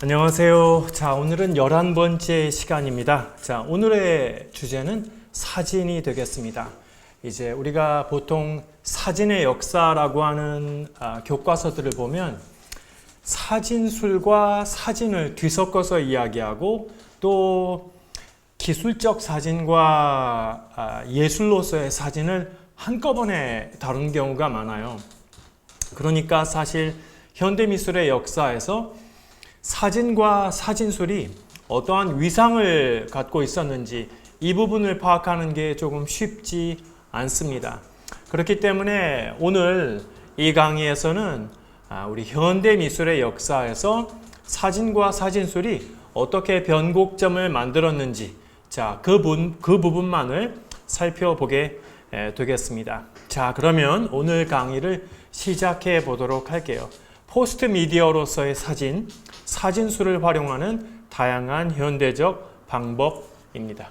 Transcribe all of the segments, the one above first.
안녕하세요. 자, 오늘은 11번째 시간입니다. 자, 오늘의 주제는 사진이 되겠습니다. 이제 우리가 보통 사진의 역사라고 하는 교과서들을 보면 사진술과 사진을 뒤섞어서 이야기하고 또 기술적 사진과 예술로서의 사진을 한꺼번에 다루는 경우가 많아요. 그러니까 사실 현대미술의 역사에서 사진과 사진술이 어떠한 위상을 갖고 있었는지 이 부분을 파악하는 게 조금 쉽지 않습니다. 그렇기 때문에 오늘 이 강의에서는 우리 현대미술의 역사에서 사진과 사진술이 어떻게 변곡점을 만들었는지 그 부분만을 살펴보게 되겠습니다. 자, 그러면 오늘 강의를 시작해 보도록 할게요. 포스트 미디어로서의 사진술을 활용하는 다양한 현대적 방법입니다.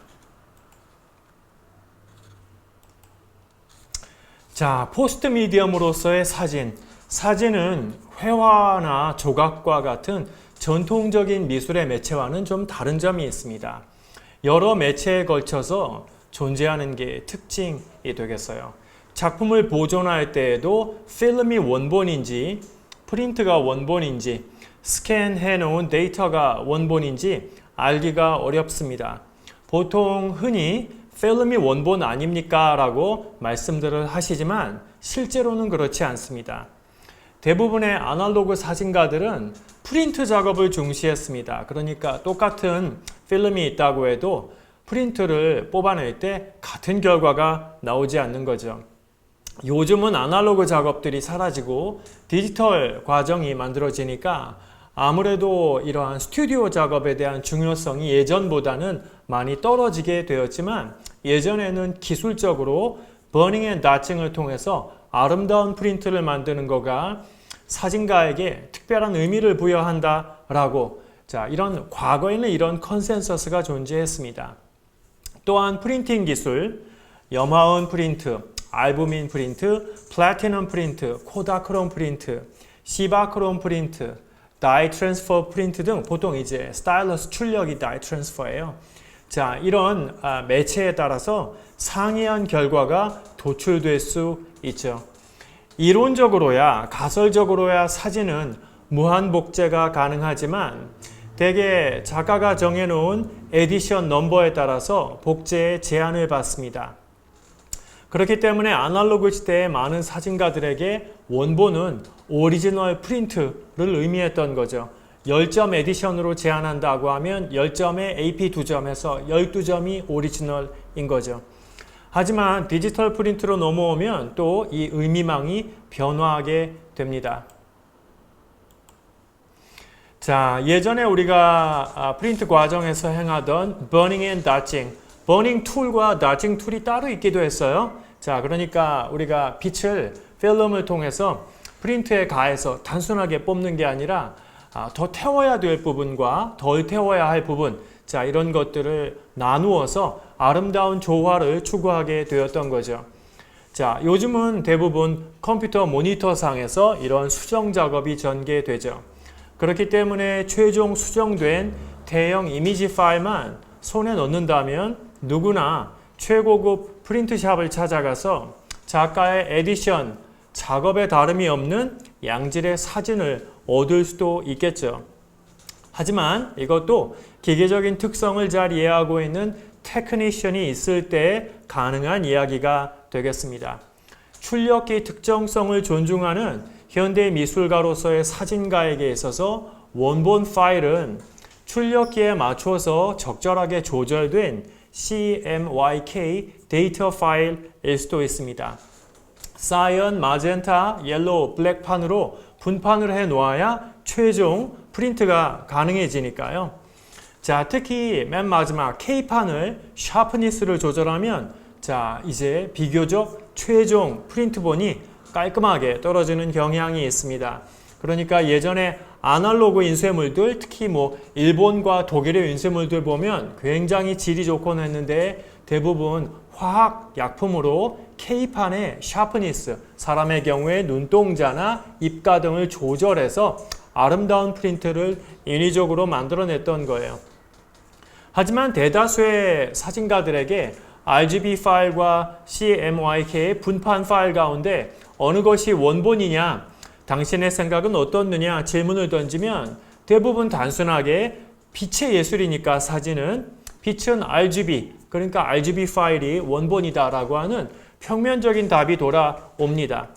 자, 포스트 미디엄으로서의 사진은 회화나 조각과 같은 전통적인 미술의 매체와는 좀 다른 점이 있습니다. 여러 매체에 걸쳐서 존재하는 게 특징이 되겠어요. 작품을 보존할 때에도 필름이 원본인지 프린트가 원본인지 스캔해 놓은 데이터가 원본인지 알기가 어렵습니다. 보통 흔히 필름이 원본 아닙니까? 라고 말씀들을 하시지만 실제로는 그렇지 않습니다. 대부분의 아날로그 사진가들은 프린트 작업을 중시했습니다. 그러니까 똑같은 필름이 있다고 해도 프린트를 뽑아낼 때 같은 결과가 나오지 않는 거죠. 요즘은 아날로그 작업들이 사라지고 디지털 과정이 만들어지니까 아무래도 이러한 스튜디오 작업에 대한 중요성이 예전보다는 많이 떨어지게 되었지만 예전에는 기술적으로 버닝 앤 다칭을 통해서 아름다운 프린트를 만드는 거가 사진가에게 특별한 의미를 부여한다라고 이런 과거에는 이런 컨센서스가 존재했습니다. 또한 프린팅 기술, 염화원 프린트, 알부민 프린트, 플래티넘 프린트, 코다크롬 프린트, 시바크롬 프린트, 다이 트랜스퍼 프린트 등 보통 이제 스타일러스 출력이 다이 트랜스퍼예요. 자, 이런 매체에 따라서 상이한 결과가 도출될 수 있죠. 이론적으로야 가설적으로야 사진은 무한 복제가 가능하지만 대개 작가가 정해놓은 에디션 넘버에 따라서 복제에 제한을 받습니다. 그렇기 때문에 아날로그 시대의 많은 사진가들에게 원본은 오리지널 프린트를 의미했던 거죠. 10점 에디션으로 제한한다고 하면 10점에 AP 2점에서 12점이 오리지널인 거죠. 하지만 디지털 프린트로 넘어오면 또 이 의미망이 변화하게 됩니다. 자, 예전에 우리가 프린트 과정에서 행하던 버닝 앤 다칭, 버닝 툴과 다칭 툴이 따로 있기도 했어요. 자, 그러니까 우리가 빛을 필름을 통해서 프린트에 가해서 단순하게 뽑는 게 아니라 더 태워야 될 부분과 덜 태워야 할 부분, 자, 이런 것들을 나누어서 아름다운 조화를 추구하게 되었던 거죠. 자, 요즘은 대부분 컴퓨터 모니터 상에서 이런 수정 작업이 전개되죠. 그렇기 때문에 최종 수정된 대형 이미지 파일만 손에 넣는다면 누구나 최고급 프린트샵을 찾아가서 작가의 에디션, 작업에 다름이 없는 양질의 사진을 얻을 수도 있겠죠. 하지만 이것도 기계적인 특성을 잘 이해하고 있는 테크니션이 있을 때 가능한 이야기가 되겠습니다. 출력기 특정성을 존중하는 현대 미술가로서의 사진가에게 있어서 원본 파일은 출력기에 맞춰서 적절하게 조절된 CMYK 데이터 파일일 수도 있습니다. 사이언, 마젠타, 옐로우, 블랙판으로 분판을 해 놓아야 최종 프린트가 가능해지니까요. 자, 특히 맨 마지막 K판을 샤프니스를 조절하면 이제 비교적 최종 프린트본이 깔끔하게 떨어지는 경향이 있습니다. 그러니까 예전에 아날로그 인쇄물들, 특히 일본과 독일의 인쇄물들 보면 굉장히 질이 좋곤 했는데 대부분 화학 약품으로 K판의 샤프니스, 사람의 경우에 눈동자나 입가 등을 조절해서 아름다운 프린트를 인위적으로 만들어냈던 거예요. 하지만 대다수의 사진가들에게 RGB 파일과 CMYK의 분판 파일 가운데 어느 것이 원본이냐, 당신의 생각은 어떻느냐 질문을 던지면 대부분 단순하게 빛의 예술이니까 사진은 빛은 RGB, 그러니까 RGB 파일이 원본이다라고 하는 평면적인 답이 돌아옵니다.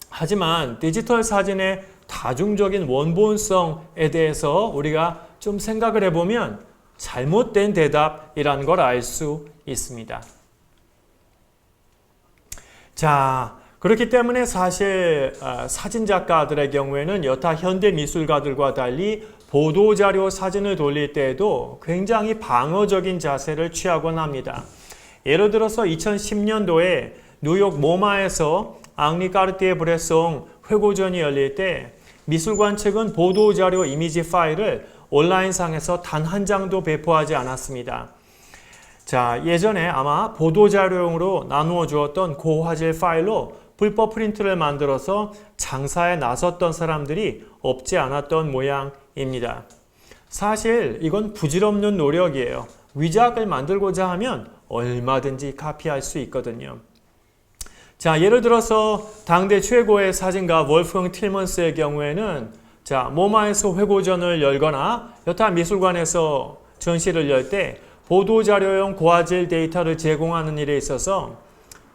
하지만 디지털 사진의 다중적인 원본성에 대해서 우리가 좀 생각을 해보면 잘못된 대답이라는 걸 알 수 있습니다. 자, 그렇기 때문에 사실 사진작가들의 경우에는 여타 현대 미술가들과 달리 보도자료 사진을 돌릴 때에도 굉장히 방어적인 자세를 취하곤 합니다. 예를 들어서 2010년도에 뉴욕 모마에서 앙리 까르띠에-브레송 회고전이 열릴 때 미술관 측은 보도자료 이미지 파일을 온라인상에서 단 한 장도 배포하지 않았습니다. 자, 예전에 아마 보도자료용으로 나누어 주었던 고화질 파일로 불법 프린트를 만들어서 장사에 나섰던 사람들이 없지 않았던 모양입니다. 사실 이건 부질없는 노력이에요. 위작을 만들고자 하면 얼마든지 카피할 수 있거든요. 자, 예를 들어서 당대 최고의 사진가 월프강 틸먼스의 경우에는 자, 모마에서 회고전을 열거나 여타 미술관에서 전시를 열 때 보도자료용 고화질 데이터를 제공하는 일에 있어서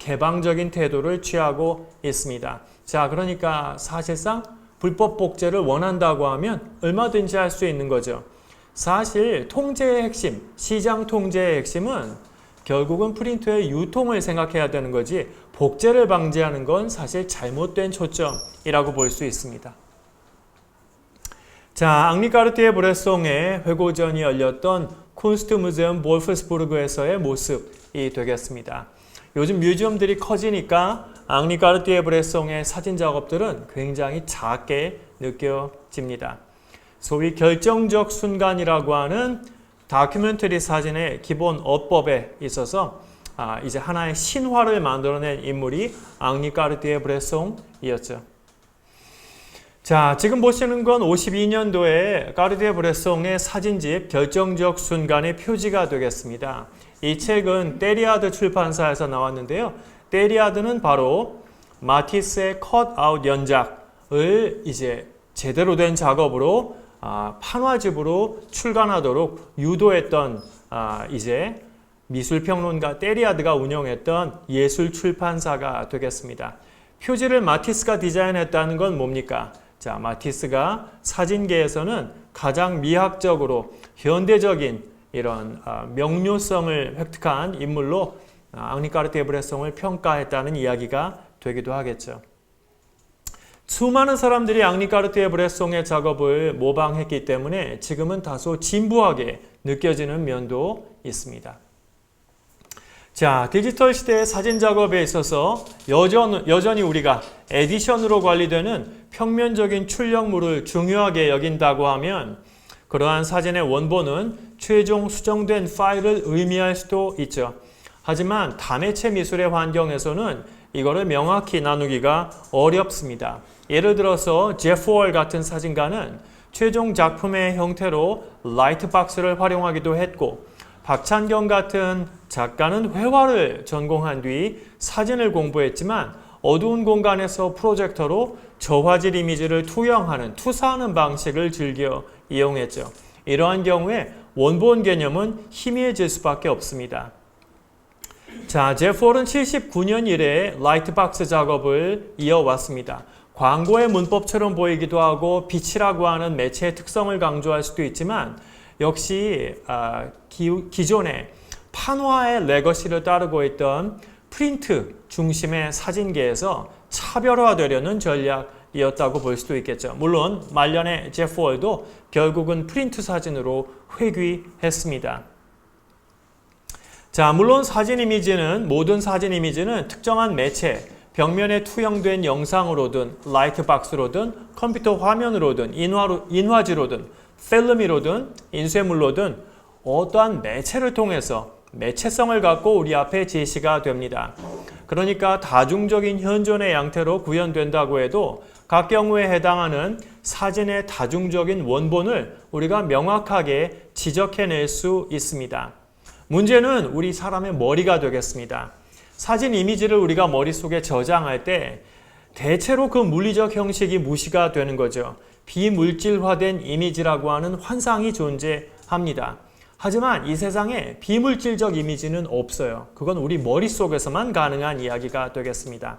개방적인 태도를 취하고 있습니다. 자, 그러니까 사실상 불법 복제를 원한다고 하면 얼마든지 할 수 있는 거죠. 사실 통제의 핵심, 시장 통제의 핵심은 결국은 프린트의 유통을 생각해야 되는 거지 복제를 방지하는 건 사실 잘못된 초점이라고 볼 수 있습니다. 자, 앙리 까르띠에-브레송의 회고전이 열렸던 쿤스트무세움 볼프스부르크에서의 모습이 되겠습니다. 요즘 뮤지엄들이 커지니까 앙리 까르띠에-브레송의 사진 작업들은 굉장히 작게 느껴집니다. 소위 결정적 순간이라고 하는 다큐멘터리 사진의 기본 어법에 있어서 이제 하나의 신화를 만들어낸 인물이 앙리 까르띠에-브레송이었죠. 자, 지금 보시는 건 52년도에 까르띠에-브레송의 사진집 결정적 순간의 표지가 되겠습니다. 이 책은 떼리아드 출판사에서 나왔는데요. 떼리아드는 바로 마티스의 컷아웃 연작을 이제 제대로 된 작업으로 판화집으로 출간하도록 유도했던 이제 미술평론가 떼리아드가 운영했던 예술 출판사가 되겠습니다. 표지를 마티스가 디자인했다는 건 뭡니까? 자, 마티스가 사진계에서는 가장 미학적으로 현대적인 이런 명료성을 획득한 인물로 앙리 까르띠에-브레송을 평가했다는 이야기가 되기도 하겠죠. 수많은 사람들이 앙리 까르띠에-브레송의 작업을 모방했기 때문에 지금은 다소 진부하게 느껴지는 면도 있습니다. 자, 디지털 시대의 사진 작업에 있어서 여전히 우리가 에디션으로 관리되는 평면적인 출력물을 중요하게 여긴다고 하면 그러한 사진의 원본은 최종 수정된 파일을 의미할 수도 있죠. 하지만 다매체 미술의 환경에서는 이거를 명확히 나누기가 어렵습니다. 예를 들어서 제프 월 같은 사진가는 최종 작품의 형태로 라이트박스를 활용하기도 했고 박찬경 같은 작가는 회화를 전공한 뒤 사진을 공부했지만 어두운 공간에서 프로젝터로 저화질 이미지를 투사하는 방식을 즐겨 이용했죠. 이러한 경우에 원본 개념은 희미해질 수밖에 없습니다. 자, 제프 월은 79년 이래 라이트박스 작업을 이어왔습니다. 광고의 문법처럼 보이기도 하고 빛이라고 하는 매체의 특성을 강조할 수도 있지만 역시 기존의 판화의 레거시를 따르고 있던 프린트 중심의 사진계에서 차별화되려는 전략이었다고 볼 수도 있겠죠. 물론 말년의 제프 월도 결국은 프린트 사진으로 회귀했습니다. 자, 물론 모든 사진 이미지는 특정한 매체, 벽면에 투영된 영상으로든 라이트박스로든 컴퓨터 화면으로든 인화지로든 필름이로든 인쇄물로든 어떠한 매체를 통해서 매체성을 갖고 우리 앞에 제시가 됩니다. 그러니까 다중적인 현존의 양태로 구현된다고 해도 각 경우에 해당하는 사진의 다중적인 원본을 우리가 명확하게 지적해낼 수 있습니다. 문제는 우리 사람의 머리가 되겠습니다. 사진 이미지를 우리가 머릿속에 저장할 때 대체로 그 물리적 형식이 무시가 되는 거죠. 비물질화된 이미지라고 하는 환상이 존재합니다. 하지만 이 세상에 비물질적 이미지는 없어요. 그건 우리 머릿속에서만 가능한 이야기가 되겠습니다.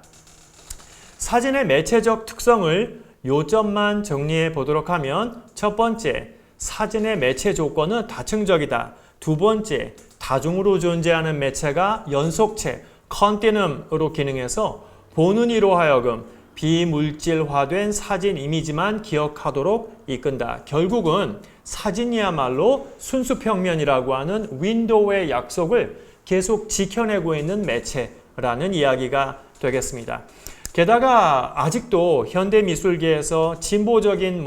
사진의 매체적 특성을 요점만 정리해 보도록 하면 첫 번째, 사진의 매체 조건은 다층적이다. 두 번째, 다중으로 존재하는 매체가 연속체, 컨티num으로 기능해서 보는 이로 하여금 비물질화된 사진 이미지만 기억하도록 이끈다. 결국은 사진이야말로 순수평면이라고 하는 윈도우의 약속을 계속 지켜내고 있는 매체라는 이야기가 되겠습니다. 게다가 아직도 현대 미술계에서 진보적인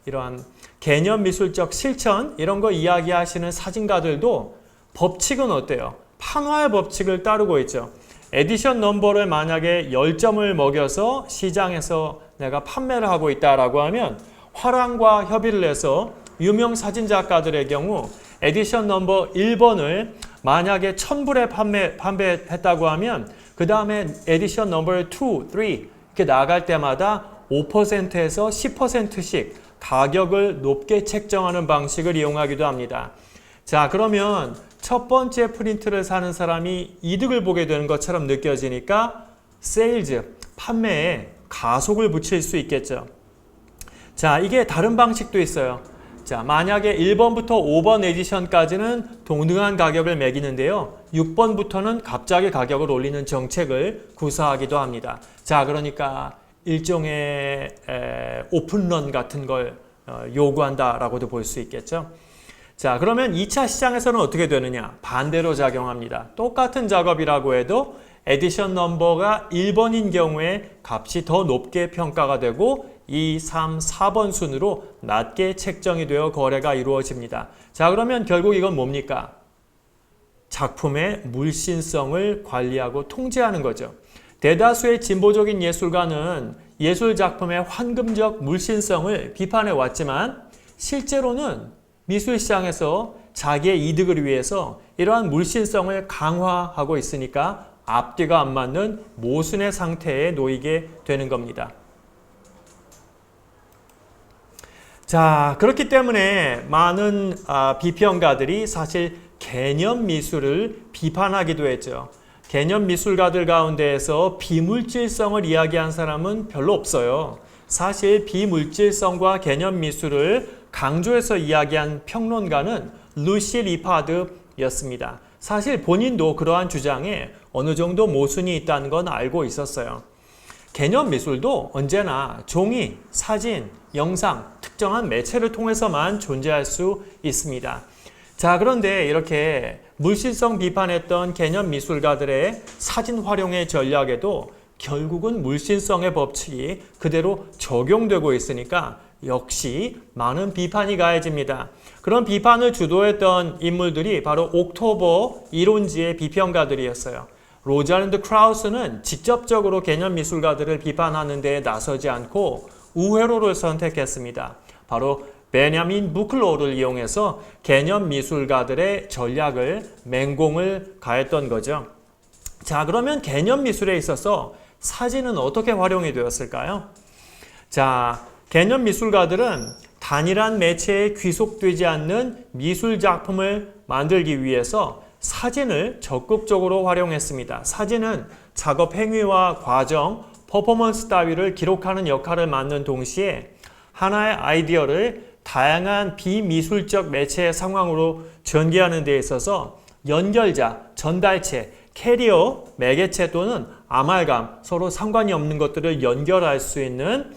이러한 개념 미술적 실천 이런 거 이야기하시는 사진가들도 법칙은 어때요? 판화의 법칙을 따르고 있죠. 에디션 넘버를 만약에 10점을 먹여서 시장에서 내가 판매를 하고 있다라고 하면 화랑과 협의를 해서 유명 사진작가들의 경우 에디션 넘버 1번을 만약에 1000불에 판매했다고 하면 그 다음에 에디션 넘버 2, 3 이렇게 나갈 때마다 5%에서 10%씩 가격을 높게 책정하는 방식을 이용하기도 합니다. 자, 그러면 첫 번째 프린트를 사는 사람이 이득을 보게 되는 것처럼 느껴지니까 세일즈, 판매에 가속을 붙일 수 있겠죠. 자, 이게 다른 방식도 있어요. 자, 만약에 1번부터 5번 에디션까지는 동등한 가격을 매기는데요. 6번부터는 갑자기 가격을 올리는 정책을 구사하기도 합니다. 자, 그러니까 일종의 오픈런 같은 걸 요구한다라고도 볼 수 있겠죠. 자, 그러면 2차 시장에서는 어떻게 되느냐? 반대로 작용합니다. 똑같은 작업이라고 해도 에디션 넘버가 1번인 경우에 값이 더 높게 평가가 되고 2, 3, 4번 순으로 낮게 책정이 되어 거래가 이루어집니다. 자, 그러면 결국 이건 뭡니까? 작품의 물신성을 관리하고 통제하는 거죠. 대다수의 진보적인 예술가는 예술 작품의 황금적 물신성을 비판해 왔지만 실제로는 미술 시장에서 자기의 이득을 위해서 이러한 물신성을 강화하고 있으니까 앞뒤가 안 맞는 모순의 상태에 놓이게 되는 겁니다. 자, 그렇기 때문에 많은 비평가들이 사실 개념 미술을 비판하기도 했죠. 개념 미술가들 가운데에서 비물질성을 이야기한 사람은 별로 없어요. 사실 비물질성과 개념 미술을 강조해서 이야기한 평론가는 루시 리파드였습니다. 사실 본인도 그러한 주장에 어느 정도 모순이 있다는 건 알고 있었어요. 개념 미술도 언제나 종이, 사진, 영상, 특정한 매체를 통해서만 존재할 수 있습니다. 자, 그런데 이렇게 물실성 비판했던 개념 미술가들의 사진 활용의 전략에도 결국은 물신성의 법칙이 그대로 적용되고 있으니까 역시 많은 비판이 가해집니다. 그런 비판을 주도했던 인물들이 바로 옥토버 이론지의 비평가들이었어요. 로잘드 크라우스는 직접적으로 개념 미술가들을 비판하는 데 나서지 않고 우회로를 선택했습니다. 바로 베냐민 부클로를 이용해서 개념 미술가들의 전략을 맹공을 가했던 거죠. 자, 그러면 개념 미술에 있어서 사진은 어떻게 활용이 되었을까요? 자, 개념 미술가들은 단일한 매체에 귀속되지 않는 미술 작품을 만들기 위해서 사진을 적극적으로 활용했습니다. 사진은 작업 행위와 과정, 퍼포먼스 따위를 기록하는 역할을 맡는 동시에 하나의 아이디어를 다양한 비미술적 매체의 상황으로 전개하는 데 있어서 연결자, 전달체, 캐리어, 매개체 또는 아말감, 서로 상관이 없는 것들을 연결할 수 있는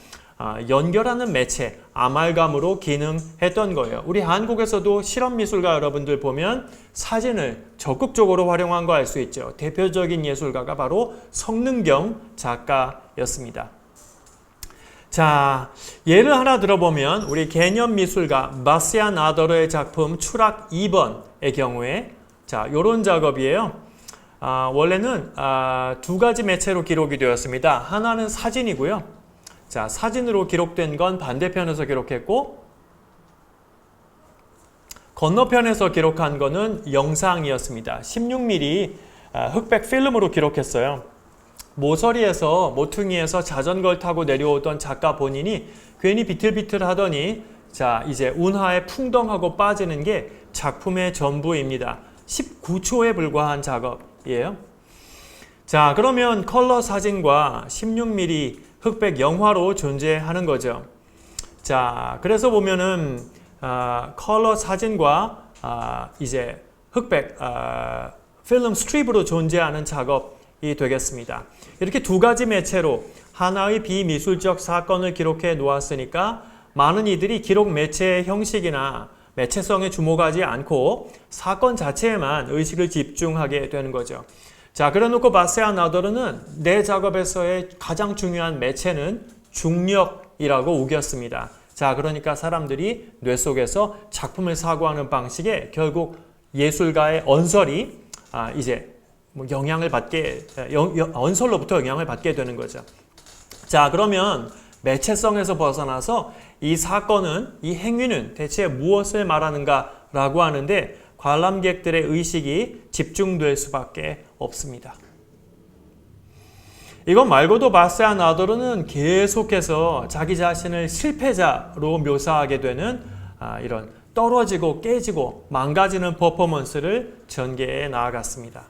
연결하는 매체, 아말감으로 기능했던 거예요. 우리 한국에서도 실험미술가 여러분들 보면 사진을 적극적으로 활용한 거 알 수 있죠. 대표적인 예술가가 바로 성능경 작가였습니다. 자, 예를 하나 들어보면 우리 개념미술가 바스얀 아더러의 작품 추락 2번의 경우에 자, 요런 작업이에요. 원래는 두 가지 매체로 기록이 되었습니다. 하나는 사진이고요. 자, 사진으로 기록된 건 반대편에서 기록했고 건너편에서 기록한 거는 영상이었습니다. 16mm 흑백 필름으로 기록했어요. 모서리에서 모퉁이에서 자전거를 타고 내려오던 작가 본인이 괜히 비틀비틀하더니 자, 이제 운하에 풍덩하고 빠지는 게 작품의 전부입니다. 19초에 불과한 작업이에요. 자, 그러면 컬러 사진과 16mm 흑백 영화로 존재하는 거죠. 자, 그래서 보면은 컬러 사진과 이제 흑백 필름 스트립으로 존재하는 작업이 되겠습니다. 이렇게 두 가지 매체로 하나의 비미술적 사건을 기록해 놓았으니까 많은 이들이 기록 매체의 형식이나 매체성에 주목하지 않고 사건 자체에만 의식을 집중하게 되는 거죠. 자, 그래놓고 바세아 나더르는 내 작업에서의 가장 중요한 매체는 중력이라고 우겼습니다. 자, 그러니까 사람들이 뇌 속에서 작품을 사고하는 방식에 결국 예술가의 언설이 이제 영향을 받게, 언설로부터 영향을 받게 되는 거죠. 자, 그러면 매체성에서 벗어나서 이 사건은, 이 행위는 대체 무엇을 말하는가라고 하는데 관람객들의 의식이 집중될 수밖에 없습니다. 이것 말고도 바세아 나더르는 계속해서 자기 자신을 실패자로 묘사하게 되는 이런 떨어지고 깨지고 망가지는 퍼포먼스를 전개해 나아갔습니다.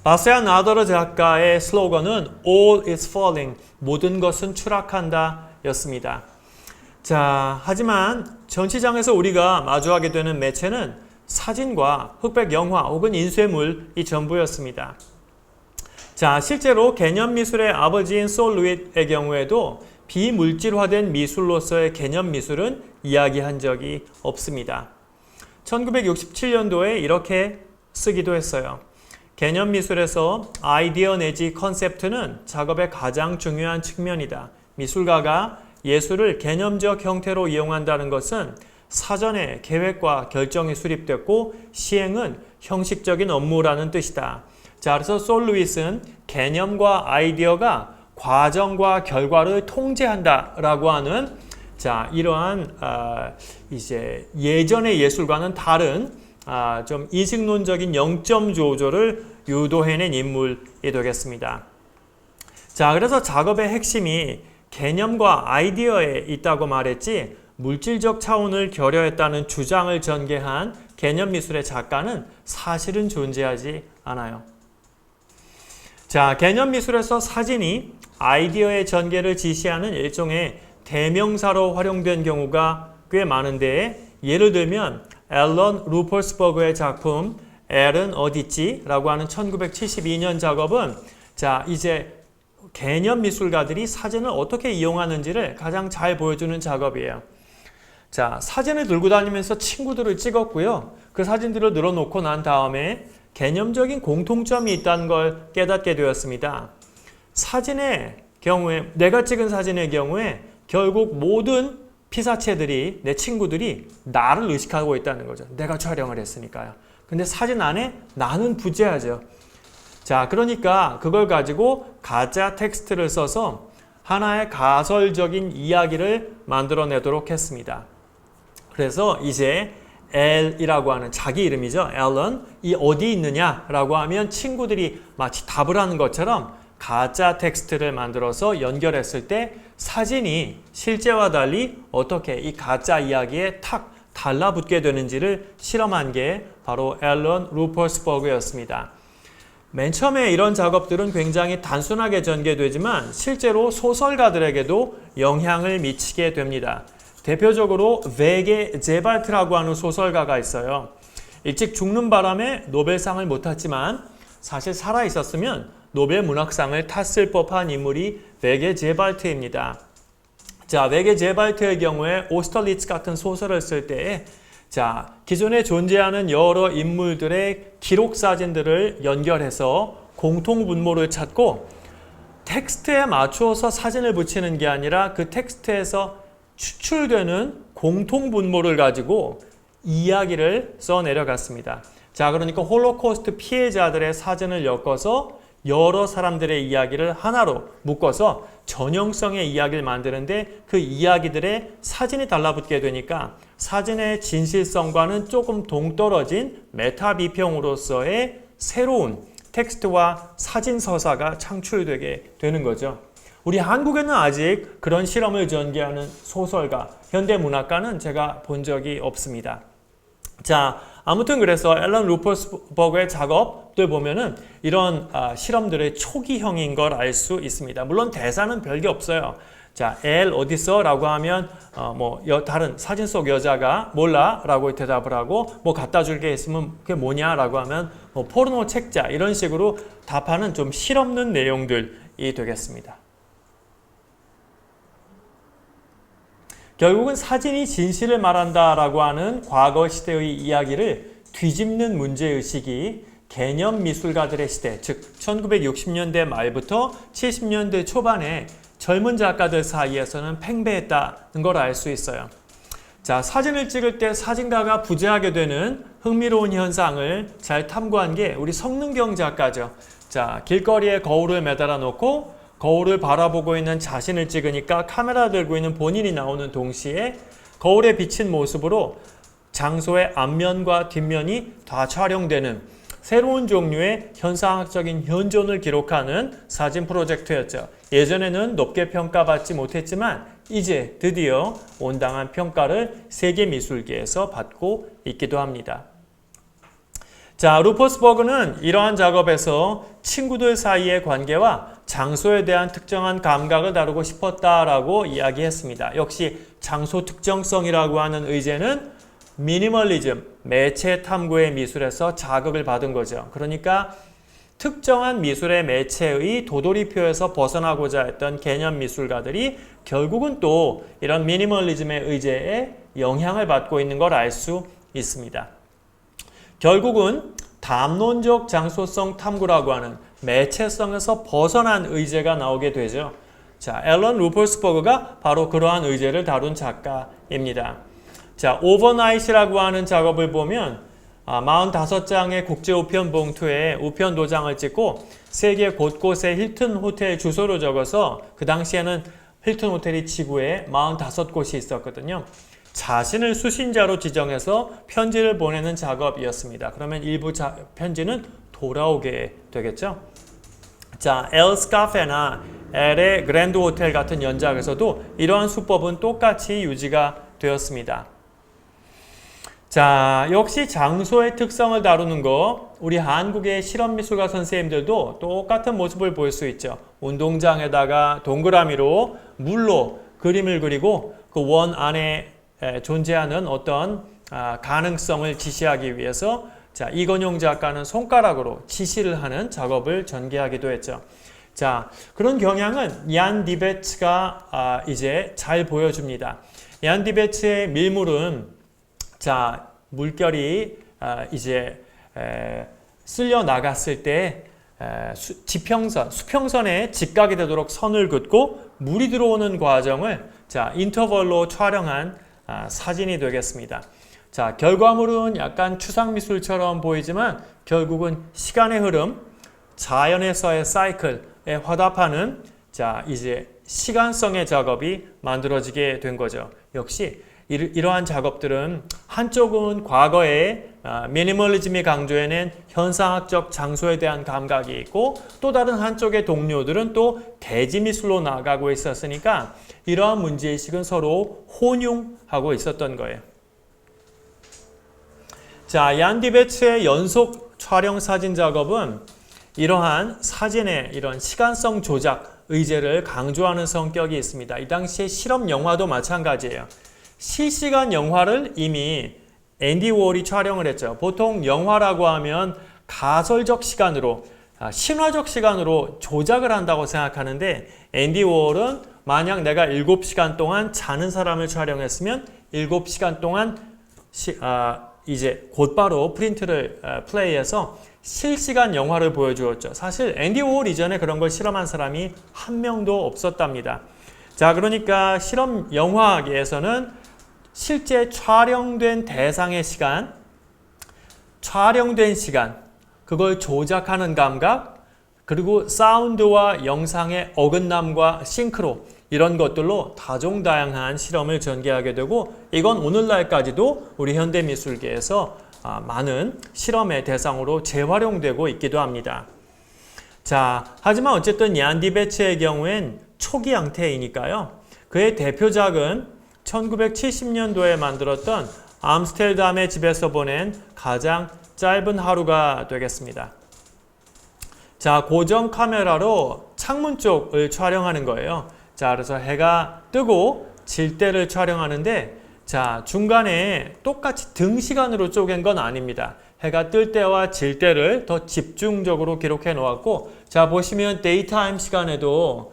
바세아 나더르 작가의 슬로건은 All is falling, 모든 것은 추락한다 였습니다. 자, 하지만 전시장에서 우리가 마주하게 되는 매체는 사진과 흑백 영화 혹은 인쇄물이 전부였습니다. 자, 실제로 개념미술의 아버지인 솔 루잇의 경우에도 비물질화된 미술로서의 개념미술은 이야기한 적이 없습니다. 1967년도에 이렇게 쓰기도 했어요. 개념미술에서 아이디어 내지 컨셉트는 작업의 가장 중요한 측면이다. 미술가가 예술을 개념적 형태로 이용한다는 것은 사전에 계획과 결정이 수립됐고 시행은 형식적인 업무라는 뜻이다. 자, 그래서 솔 루잇은 개념과 아이디어가 과정과 결과를 통제한다라고 하는 자, 이러한 이제 예전의 예술과는 다른 좀 이식론적인 영점 조절을 유도해낸 인물이 되겠습니다. 자, 그래서 작업의 핵심이 개념과 아이디어에 있다고 말했지 물질적 차원을 결여했다는 주장을 전개한 개념미술의 작가는 사실은 존재하지 않아요. 자, 개념미술에서 사진이 아이디어의 전개를 지시하는 일종의 대명사로 활용된 경우가 꽤 많은데 예를 들면 앨런 루퍼스버그의 작품 엘은 어딨지? 라고 하는 1972년 작업은 자, 이제 개념 미술가들이 사진을 어떻게 이용하는지를 가장 잘 보여주는 작업이에요. 자, 사진을 들고 다니면서 친구들을 찍었고요. 그 사진들을 늘어놓고 난 다음에 개념적인 공통점이 있다는 걸 깨닫게 되었습니다. 사진의 경우에, 내가 찍은 사진의 경우에 결국 모든 피사체들이, 내 친구들이 나를 의식하고 있다는 거죠. 내가 촬영을 했으니까요. 근데 사진 안에 나는 부재하죠. 자, 그러니까 그걸 가지고 가짜 텍스트를 써서 하나의 가설적인 이야기를 만들어내도록 했습니다. 그래서 이제 L이라고 하는 자기 이름이죠. 앨런, 이 어디 있느냐라고 하면 친구들이 마치 답을 하는 것처럼 가짜 텍스트를 만들어서 연결했을 때 사진이 실제와 달리 어떻게 이 가짜 이야기에 탁 달라붙게 되는지를 실험한 게 바로 앨런 루퍼스버그였습니다. 맨 처음에 이런 작업들은 굉장히 단순하게 전개되지만 실제로 소설가들에게도 영향을 미치게 됩니다. 대표적으로 베게 제발트라고 하는 소설가가 있어요. 일찍 죽는 바람에 노벨상을 못 탔지만 사실 살아 있었으면 노벨 문학상을 탔을 법한 인물이 베게 제발트입니다. 자, 베게 제발트의 경우에 오스터리츠 같은 소설을 쓸 때에 자, 기존에 존재하는 여러 인물들의 기록 사진들을 연결해서 공통 분모를 찾고 텍스트에 맞추어서 사진을 붙이는 게 아니라 그 텍스트에서 추출되는 공통 분모를 가지고 이야기를 써내려갔습니다. 자, 그러니까 홀로코스트 피해자들의 사진을 엮어서 여러 사람들의 이야기를 하나로 묶어서 전형성의 이야기를 만드는데 그 이야기들의 사진이 달라붙게 되니까 사진의 진실성과는 조금 동떨어진 메타 비평으로서의 새로운 텍스트와 사진 서사가 창출되게 되는 거죠. 우리 한국에는 아직 그런 실험을 전개하는 소설가, 현대문학가는 제가 본 적이 없습니다. 자, 아무튼 그래서 앨런 루퍼스버그의 작업들 보면은 이런 실험들의 초기형인 걸 알 수 있습니다. 물론 대사는 별게 없어요. 자, 엘 어딨어? 라고 하면 다른 사진 속 여자가 몰라 라고 대답을 하고 뭐 갖다 줄 게 있으면 그게 뭐냐 라고 하면 포르노 책자 이런 식으로 답하는 좀 실없는 내용들이 되겠습니다. 결국은 사진이 진실을 말한다라고 하는 과거 시대의 이야기를 뒤집는 문제의식이 개념 미술가들의 시대, 즉 1960년대 말부터 70년대 초반에 젊은 작가들 사이에서는 팽배했다는 걸 알 수 있어요. 자, 사진을 찍을 때 사진가가 부재하게 되는 흥미로운 현상을 잘 탐구한 게 우리 성능경 작가죠. 자, 길거리에 거울을 매달아 놓고 거울을 바라보고 있는 자신을 찍으니까 카메라 들고 있는 본인이 나오는 동시에 거울에 비친 모습으로 장소의 앞면과 뒷면이 다 촬영되는 새로운 종류의 현상학적인 현존을 기록하는 사진 프로젝트였죠. 예전에는 높게 평가받지 못했지만 이제 드디어 온당한 평가를 세계미술계에서 받고 있기도 합니다. 자, 루퍼스버그는 이러한 작업에서 친구들 사이의 관계와 장소에 대한 특정한 감각을 다루고 싶었다라고 이야기했습니다. 역시 장소 특정성이라고 하는 의제는 미니멀리즘, 매체 탐구의 미술에서 자극을 받은 거죠. 그러니까 특정한 미술의 매체의 도돌이표에서 벗어나고자 했던 개념 미술가들이 결국은 또 이런 미니멀리즘의 의제에 영향을 받고 있는 걸 알 수 있습니다. 결국은 담론적 장소성 탐구라고 하는 매체성에서 벗어난 의제가 나오게 되죠. 자, 앨런 루퍼스버그가 바로 그러한 의제를 다룬 작가입니다. 자, 오버나잇이라고 하는 작업을 보면 45장의 국제 우편 봉투에 우편 도장을 찍고 세계 곳곳에 힐튼 호텔 주소를 적어서 그 당시에는 힐튼 호텔이 지구에 45곳이 있었거든요. 자신을 수신자로 지정해서 편지를 보내는 작업이었습니다. 그러면 일부 편지는 돌아오게 되겠죠. 자, 엘 스카페나 엘의 그랜드 호텔 같은 연작에서도 이러한 수법은 똑같이 유지가 되었습니다. 자, 역시 장소의 특성을 다루는 거 우리 한국의 실험미술가 선생님들도 똑같은 모습을 볼 수 있죠. 운동장에다가 동그라미로 물로 그림을 그리고 그 원 안에 존재하는 어떤 가능성을 지시하기 위해서 자, 이건용 작가는 손가락으로 지시를 하는 작업을 전개하기도 했죠. 자, 그런 경향은 얀 디베츠가 이제 잘 보여줍니다. 얀 디베츠의 밀물은 자, 물결이 이제 쓸려 나갔을 때 수평선에 직각이 되도록 선을 긋고 물이 들어오는 과정을 자, 인터벌로 촬영한 사진이 되겠습니다. 자, 결과물은 약간 추상미술처럼 보이지만 결국은 시간의 흐름, 자연에서의 사이클에 화답하는 자, 이제 시간성의 작업이 만들어지게 된 거죠. 역시 이러한 작업들은 한쪽은 과거에 미니멀리즘이 강조해낸 현상학적 장소에 대한 감각이 있고 또 다른 한쪽의 동료들은 또 대지미술로 나아가고 있었으니까 이러한 문제의식은 서로 혼용하고 있었던 거예요. 자, 얀 디베츠의 연속 촬영 사진 작업은 이러한 사진의 이런 시간성 조작 의제를 강조하는 성격이 있습니다. 이 당시에 실험 영화도 마찬가지예요. 실시간 영화를 이미 앤디 워홀이 촬영을 했죠. 보통 영화라고 하면 가설적 시간으로, 신화적 시간으로 조작을 한다고 생각하는데 앤디 워홀은 만약 내가 7시간 동안 자는 사람을 촬영했으면 7시간 동안 이제 곧바로 프린트를 플레이해서 실시간 영화를 보여주었죠. 사실 앤디 워홀 이전에 그런 걸 실험한 사람이 한 명도 없었답니다. 자, 그러니까 실험 영화계에서는 실제 촬영된 대상의 시간, 촬영된 시간, 그걸 조작하는 감각, 그리고 사운드와 영상의 어긋남과 싱크로 이런 것들로 다종다양한 실험을 전개하게 되고 이건 오늘날까지도 우리 현대미술계에서 많은 실험의 대상으로 재활용되고 있기도 합니다. 자, 하지만 어쨌든 얀디 베츠의 경우엔 초기 형태이니까요. 그의 대표작은 1970년도에 만들었던 암스테르담의 집에서 보낸 가장 짧은 하루가 되겠습니다. 자, 고정 카메라로 창문 쪽을 촬영하는 거예요. 자, 그래서 해가 뜨고 질 때를 촬영하는데 자, 중간에 똑같이 등 시간으로 쪼갠 건 아닙니다. 해가 뜰 때와 질 때를 더 집중적으로 기록해 놓았고 자, 보시면 데이타임 시간에도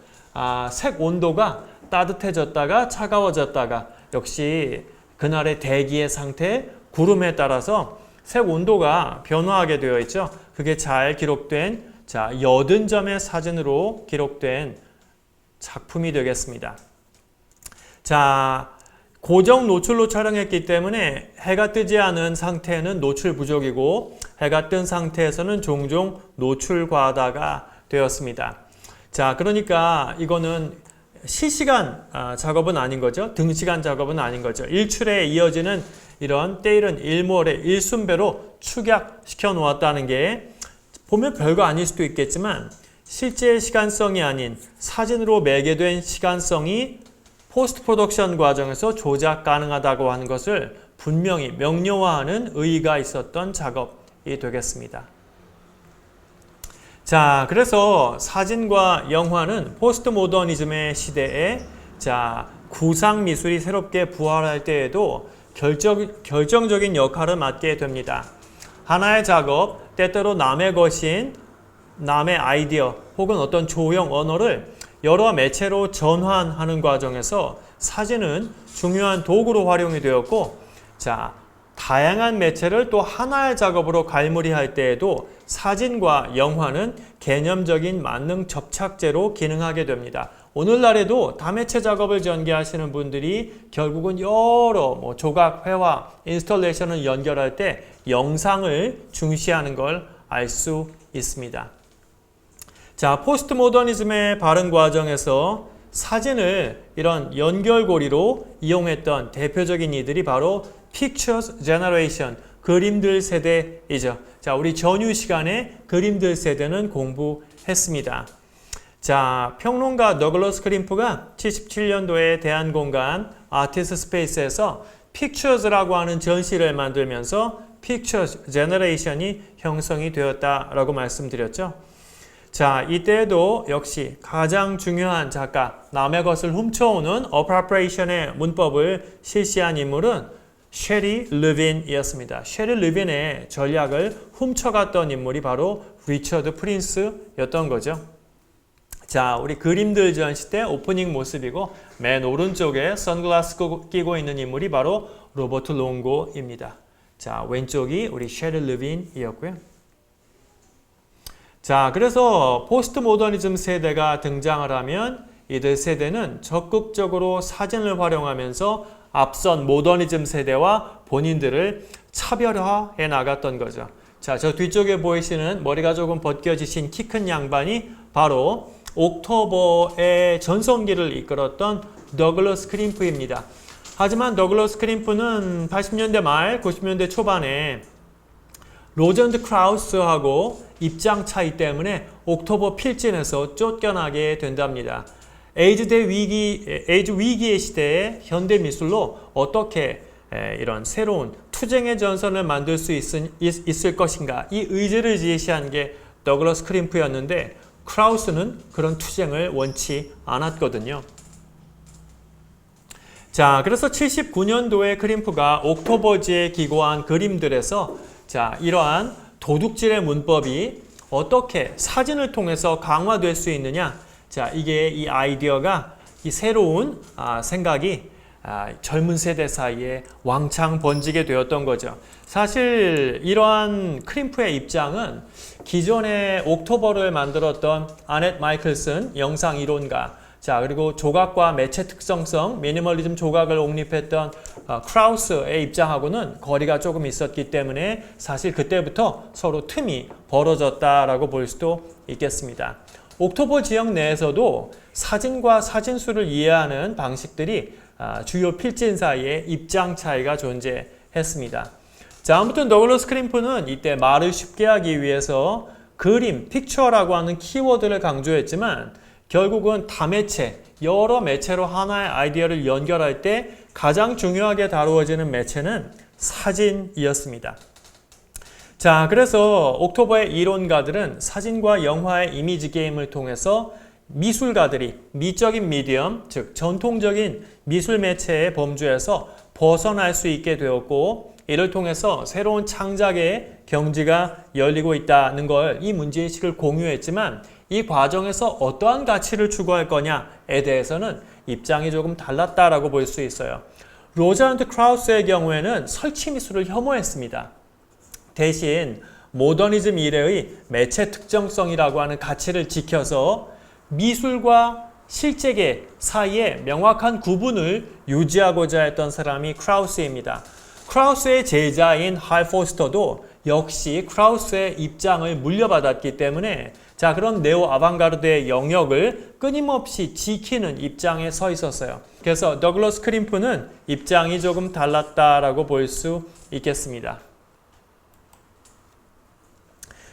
색 온도가 따뜻해졌다가 차가워졌다가 역시 그날의 대기의 상태, 구름에 따라서 색 온도가 변화하게 되어 있죠. 그게 잘 기록된 자, 80점의 사진으로 기록된 작품이 되겠습니다. 자, 고정 노출로 촬영했기 때문에 해가 뜨지 않은 상태는 노출 부족이고 해가 뜬 상태에서는 종종 노출 과다가 되었습니다. 자, 그러니까 이거는 실시간 작업은 아닌 거죠. 등시간 작업은 아닌 거죠. 일출에 이어지는 이런 때이른 일몰의 일순배로 축약시켜 놓았다는 게 보면 별거 아닐 수도 있겠지만 실제 시간성이 아닌 사진으로 매개된 시간성이 포스트 프로덕션 과정에서 조작 가능하다고 하는 것을 분명히 명료화하는 의의가 있었던 작업이 되겠습니다. 자, 그래서 사진과 영화는 포스트 모더니즘의 시대에 자, 구상 미술이 새롭게 부활할 때에도 결정적인 역할을 맡게 됩니다. 하나의 작업, 때때로 남의 것인 남의 아이디어 혹은 어떤 조형 언어를 여러 매체로 전환하는 과정에서 사진은 중요한 도구로 활용이 되었고 자, 다양한 매체를 또 하나의 작업으로 갈무리할 때에도 사진과 영화는 개념적인 만능 접착제로 기능하게 됩니다. 오늘날에도 다매체 작업을 전개하시는 분들이 결국은 여러 조각, 회화, 인스톨레이션을 연결할 때 영상을 중시하는 걸 알 수 있습니다. 자, 포스트 모더니즘의 발행 과정에서 사진을 이런 연결고리로 이용했던 대표적인 이들이 바로 Pictures Generation, 그림들 세대이죠. 자, 우리 전유 시간에 그림들 세대는 공부했습니다. 자, 평론가 더글러스 크림프가 77년도에 대한공간 아티스트 스페이스에서 Pictures라고 하는 전시를 만들면서 Pictures Generation이 형성이 되었다라고 말씀드렸죠. 자, 이때에도 역시 가장 중요한 작가, 남의 것을 훔쳐오는 appropriation의 문법을 실시한 인물은 셰리 르빈이었습니다. 셰리 르빈의 전략을 훔쳐갔던 인물이 바로 리처드 프린스였던 거죠. 자, 우리 그림들 전시 때 오프닝 모습이고 맨 오른쪽에 선글라스 끼고 있는 인물이 바로 로버트 롱고입니다. 자, 왼쪽이 우리 셰리 르빈이었고요. 자, 그래서 포스트 모더니즘 세대가 등장을 하면 이들 세대는 적극적으로 사진을 활용하면서 앞선 모더니즘 세대와 본인들을 차별화해 나갔던 거죠. 자, 저 뒤쪽에 보이시는 머리가 조금 벗겨지신 키 큰 양반이 바로 옥토버의 전성기를 이끌었던 더글러스 크림프입니다. 하지만 더글러스 크림프는 80년대 말, 90년대 초반에 로전드 크라우스하고 입장 차이 때문에 옥토버 필진에서 쫓겨나게 된답니다. 에이즈 위기의 시대에 현대 미술로 어떻게 이런 새로운 투쟁의 전선을 만들 수 있을 것인가, 이 의지를 제시한 게 더글러스 크림프였는데 크라우스는 그런 투쟁을 원치 않았거든요. 자, 그래서 79년도에 크림프가 옥토버지에 기고한 그림들에서 자, 이러한 도둑질의 문법이 어떻게 사진을 통해서 강화될 수 있느냐, 자, 이게 이 아이디어가 이 새로운 생각이 젊은 세대 사이에 왕창 번지게 되었던 거죠. 사실 이러한 크림프의 입장은 기존에 옥토버를 만들었던 아넷 마이클슨 영상 이론가, 자, 그리고 조각과 매체 특성성, 미니멀리즘 조각을 옹립했던 크라우스의 입장하고는 거리가 조금 있었기 때문에 사실 그때부터 서로 틈이 벌어졌다라고 볼 수도 있겠습니다. 옥토버 지역 내에서도 사진과 사진수를 이해하는 방식들이 주요 필진 사이에 입장 차이가 존재했습니다. 자, 아무튼 더글러스 크림프는 이때 말을 쉽게 하기 위해서 그림, 픽처라고 하는 키워드를 강조했지만 결국은 다매체, 여러 매체로 하나의 아이디어를 연결할 때 가장 중요하게 다루어지는 매체는 사진이었습니다. 자, 그래서 옥토버의 이론가들은 사진과 영화의 이미지 게임을 통해서 미술가들이 미적인 미디엄, 즉 전통적인 미술 매체의 범주에서 벗어날 수 있게 되었고 이를 통해서 새로운 창작의 경지가 열리고 있다는 걸 이 문제의식을 공유했지만 이 과정에서 어떠한 가치를 추구할 거냐에 대해서는 입장이 조금 달랐다라고 볼 수 있어요. 로잘드 크라우스의 경우에는 설치 미술을 혐오했습니다. 대신 모더니즘 이래의 매체 특정성이라고 하는 가치를 지켜서 미술과 실제계 사이에 명확한 구분을 유지하고자 했던 사람이 크라우스입니다. 크라우스의 제자인 할 포스터도 역시 크라우스의 입장을 물려받았기 때문에 자, 그런 네오 아방가르드의 영역을 끊임없이 지키는 입장에 서 있었어요. 그래서 더글러스 크림프는 입장이 조금 달랐다라고 볼 수 있겠습니다.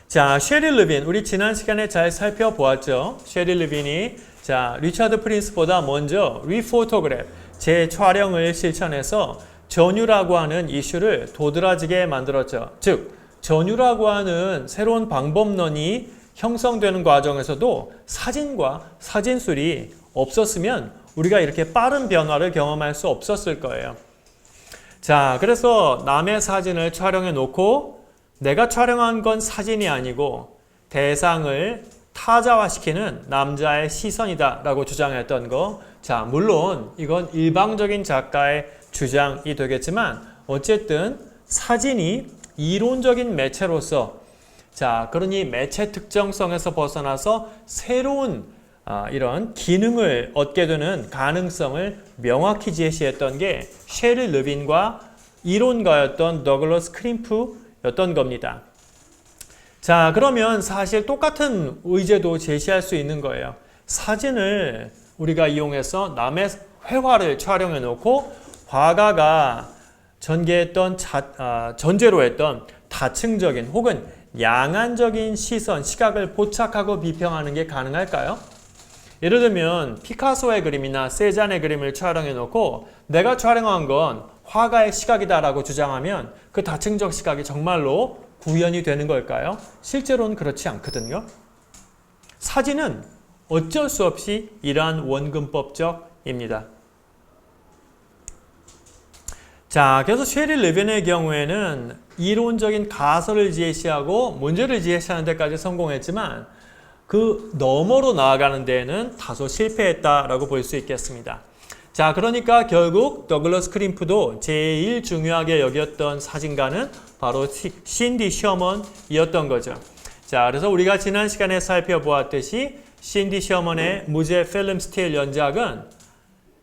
자, 셰릴 르빈, 우리 지난 시간에 잘 살펴보았죠. 셰릴 르빈이 자, 리차드 프린스보다 먼저 리포토그래프, 재촬영을 실천해서 전유라고 하는 이슈를 도드라지게 만들었죠. 즉, 전유라고 하는 새로운 방법론이 형성되는 과정에서도 사진과 사진술이 없었으면 우리가 이렇게 빠른 변화를 경험할 수 없었을 거예요. 자, 그래서 남의 사진을 촬영해 놓고 내가 촬영한 건 사진이 아니고 대상을 타자화시키는 남자의 시선이다 라고 주장했던 거. 자, 물론 이건 일방적인 작가의 주장이 되겠지만 어쨌든 사진이 이론적인 매체로서 자, 그러니 매체 특정성에서 벗어나서 새로운 이런 기능을 얻게 되는 가능성을 명확히 제시했던 게 셰릴 르빈과 이론가였던 더글러스 크림프였던 겁니다. 자, 그러면 사실 똑같은 의제도 제시할 수 있는 거예요. 사진을 우리가 이용해서 남의 회화를 촬영해 놓고 화가가 전제로 했던 다층적인 혹은 양안적인 시선, 시각을 포착하고 비평하는 게 가능할까요? 예를 들면 피카소의 그림이나 세잔의 그림을 촬영해 놓고 내가 촬영한 건 화가의 시각이다라고 주장하면 그 다층적 시각이 정말로 구현이 되는 걸까요? 실제로는 그렇지 않거든요. 사진은 어쩔 수 없이 이러한 원근법적입니다. 자, 그래서 셰릴 르빈의 경우에는 이론적인 가설을 제시하고 문제를 제시하는 데까지 성공했지만 그 너머로 나아가는 데에는 다소 실패했다라고 볼 수 있겠습니다. 자, 그러니까 결국 더글러스 크림프도 제일 중요하게 여겼던 사진가는 바로 신디 셔먼이었던 거죠. 자, 그래서 우리가 지난 시간에 살펴보았듯이 신디 셔먼의 무제 필름 스틸 연작은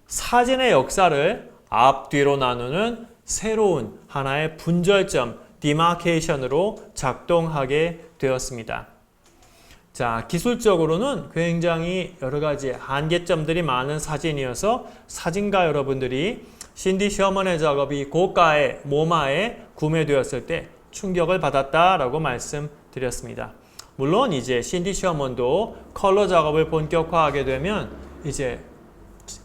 사진의 역사를 앞뒤로 나누는 새로운 하나의 분절점, 디마케이션으로 작동하게 되었습니다. 자, 기술적으로는 굉장히 여러 가지 한계점들이 많은 사진이어서 사진가 여러분들이 신디 셔먼의 작업이 고가의 모마에 구매되었을 때 충격을 받았다라고 말씀드렸습니다. 물론 이제 신디 셔먼도 컬러 작업을 본격화하게 되면 이제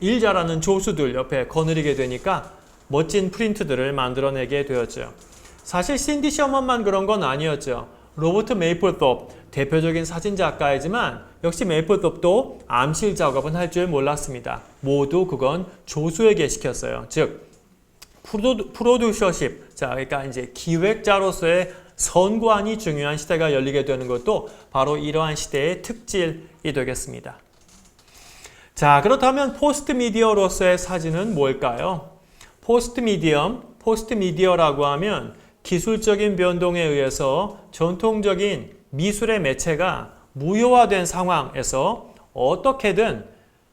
일 잘하는 조수들 옆에 거느리게 되니까 멋진 프린트들을 만들어내게 되었죠. 사실 신디 셔먼만 그런 건 아니었죠. 로버트 메이플톱 대표적인 사진작가이지만 역시 메이플톱도 암실 작업은 할 줄 몰랐습니다. 모두 그건 조수에게 시켰어요. 즉 프로듀서십, 자, 그러니까 이제 기획자로서의 선관이 중요한 시대가 열리게 되는 것도 바로 이러한 시대의 특질이 되겠습니다. 자, 그렇다면 포스트 미디어로서의 사진은 뭘까요? 포스트 미디어라고 하면 기술적인 변동에 의해서 전통적인 미술의 매체가 무효화된 상황에서 어떻게든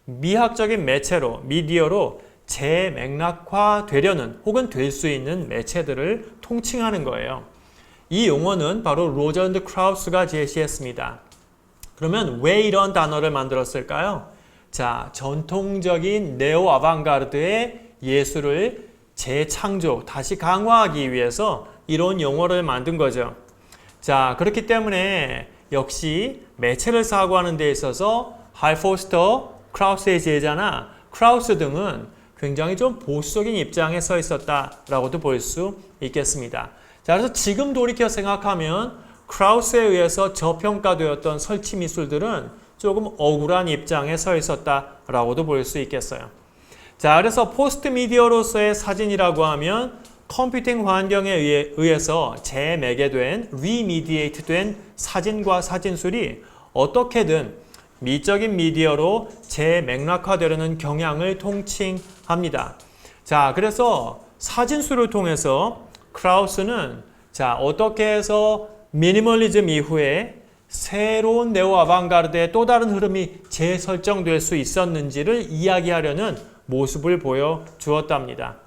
미학적인 매체로, 미디어로 재맥락화되려는 혹은 될 수 있는 매체들을 통칭하는 거예요. 이 용어는 바로 로절드 크라우스가 제시했습니다. 그러면 왜 이런 단어를 만들었을까요? 자, 전통적인 네오 아방가르드의 예술을 재창조, 다시 강화하기 위해서 이런 용어를 만든 거죠. 자, 그렇기 때문에 역시 매체를 사고하는 데 있어서 할포스터, 크라우스의 제자나 크라우스 등은 굉장히 좀 보수적인 입장에 서 있었다라고도 볼 수 있겠습니다. 자, 그래서 지금 돌이켜 생각하면 크라우스에 의해서 저평가되었던 설치 미술들은 조금 억울한 입장에 서 있었다라고도 볼 수 있겠어요. 자, 그래서 포스트 미디어로서의 사진이라고 하면 컴퓨팅 환경에 의해서 재매개된, 리미디에이트된 사진과 사진술이 어떻게든 미적인 미디어로 재맥락화되려는 경향을 통칭합니다. 자, 그래서 사진술을 통해서 크라우스는 자, 어떻게 해서 미니멀리즘 이후에 새로운 네오 아방가르드의 또 다른 흐름이 재설정될 수 있었는지를 이야기하려는 모습을 보여주었답니다.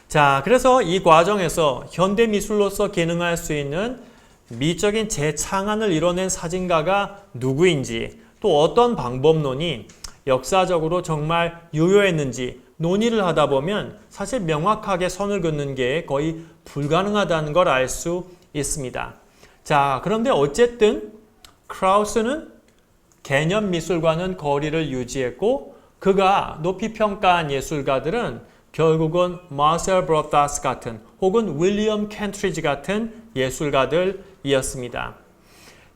자, 그래서 이 과정에서 현대 미술로서 기능할 수 있는 미적인 재창안을 이뤄낸 사진가가 누구인지, 또 어떤 방법론이 역사적으로 정말 유효했는지 논의를 하다 보면 사실 명확하게 선을 긋는 게 거의 불가능하다는 걸 알 수 있습니다. 자, 그런데 어쨌든 크라우스는 개념 미술과는 거리를 유지했고, 그가 높이 평가한 예술가들은 결국은 마셀 브로다스 같은 혹은 윌리엄 켄트리지 같은 예술가들이었습니다.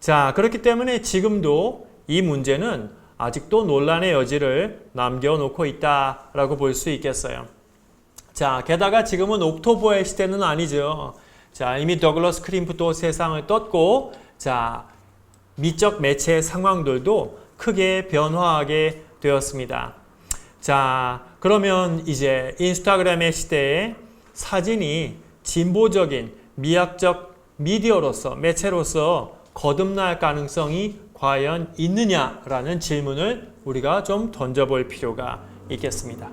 자, 그렇기 때문에 지금도 이 문제는 아직도 논란의 여지를 남겨놓고 있다라고 볼 수 있겠어요. 자, 게다가 지금은 옥토버의 시대는 아니죠. 자, 이미 더글러스 크림프도 세상을 떴고, 자, 미적 매체의 상황들도 크게 변화하게 되었습니다. 자, 그러면 이제 인스타그램의 시대에 사진이 진보적인 미학적 미디어로서, 매체로서 거듭날 가능성이 과연 있느냐라는 질문을 우리가 좀 던져볼 필요가 있겠습니다.